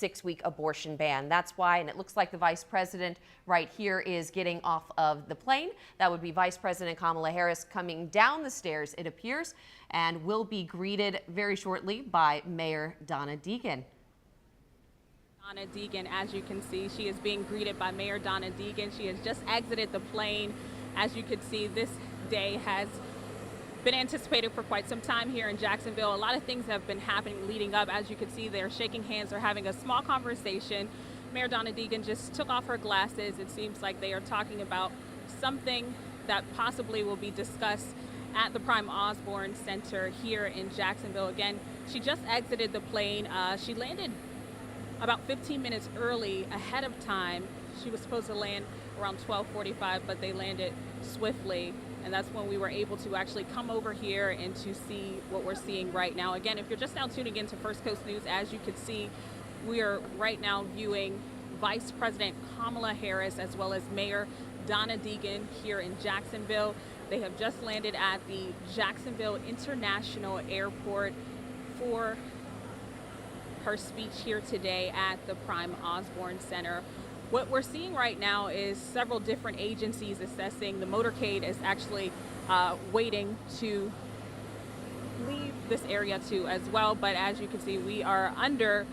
6-week abortion ban. That's why, and it looks like the vice president right here is getting off of the plane. That would be Vice President Kamala Harris coming down the stairs, it appears, and will be greeted very shortly by Mayor Donna Deegan. Donna Deegan, as you can see, she is being greeted by Mayor Donna Deegan. She has just exited the plane. As you can see, this day has been anticipated for quite some time here in Jacksonville. A lot of things have been happening leading up. As you can see, they're shaking hands, they're having a small conversation. Mayor Donna Deegan just took off her glasses. It seems like they are talking about something that possibly will be discussed at the Prime Osborne Center here in Jacksonville. Again, she just exited the plane. She landed about 15 minutes early ahead of time. She was supposed to land around 12:45, but they landed swiftly. And that's when we were able to actually come over here and to see what we're seeing right now. Again, if you're just now tuning into First Coast News, as you can see, we are right now viewing Vice President Kamala Harris as well as Mayor Donna Deegan here in Jacksonville. They have just landed at the Jacksonville International Airport for her speech here today at the Prime Osborne Center. What we're seeing right now is several different agencies assessing. The motorcade is actually waiting to leave this area too as well. But as you can see, we are under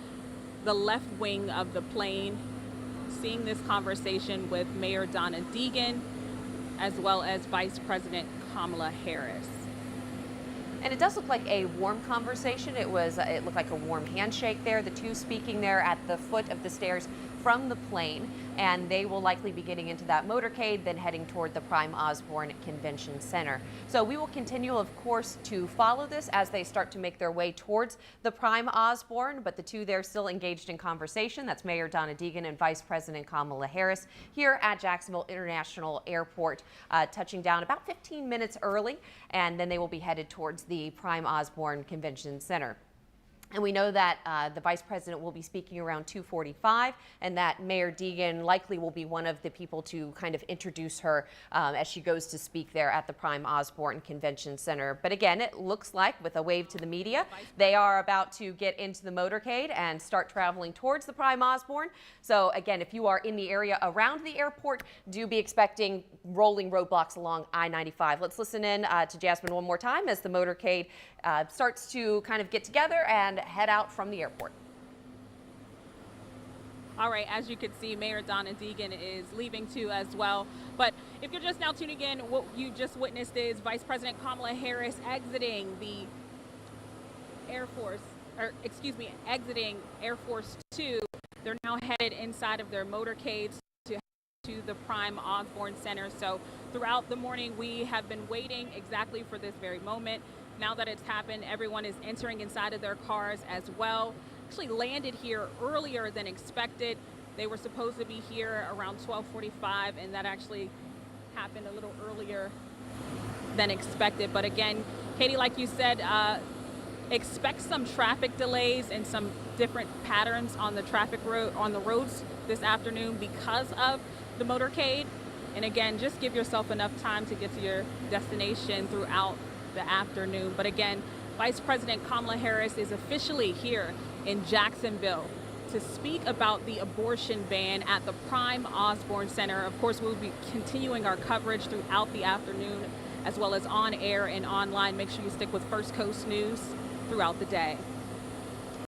the left wing of the plane, seeing this conversation with Mayor Donna Deegan as well as Vice President Kamala Harris. And it does look like a warm conversation. It looked like a warm handshake there, the two speaking there at the foot of the stairs from the plane, and they will likely be getting into that motorcade, then heading toward the Prime Osborne Convention Center. So we will continue, of course, to follow this as they start to make their way towards the Prime Osborne, but the two there still engaged in conversation. That's Mayor Donna Deegan and Vice President Kamala Harris here at Jacksonville International Airport, touching down about 15 minutes early, and then they will be headed towards the Prime Osborne Convention Center. And we know that the vice president will be speaking around 2:45, and that Mayor Deegan likely will be one of the people to kind of introduce her as she goes to speak there at the Prime Osborne Convention Center. But again, it looks like, with a wave to the media, they are about to get into the motorcade and start traveling towards the Prime Osborne. So again, if you are in the area around the airport, do be expecting rolling roadblocks along I-95. Let's listen in to Jasmine one more time as the motorcade starts to kind of get together and head out from the airport. All right, as you can see, Mayor Donna Deegan is leaving too as well. But if you're just now tuning in, what you just witnessed is Vice President Kamala Harris exiting the exiting Air Force 2. They're now headed inside of their motorcades to the Prime Osborne Center. So throughout the morning, we have been waiting exactly for this very moment. Now that it's happened, everyone is entering inside of their cars as well. Actually landed here earlier than expected. They were supposed to be here around 12:45, and that actually happened a little earlier than expected. But again, Katie, like you said, expect some traffic delays and some different patterns on the roads this afternoon because of the motorcade. And again, just give yourself enough time to get to your destination throughout the afternoon. But again, Vice President Kamala Harris is officially here in Jacksonville to speak about the abortion ban at the Prime Osborne Center. Of course, we'll be continuing our coverage throughout the afternoon, as well as on air and online. Make sure you stick with First Coast News throughout the day.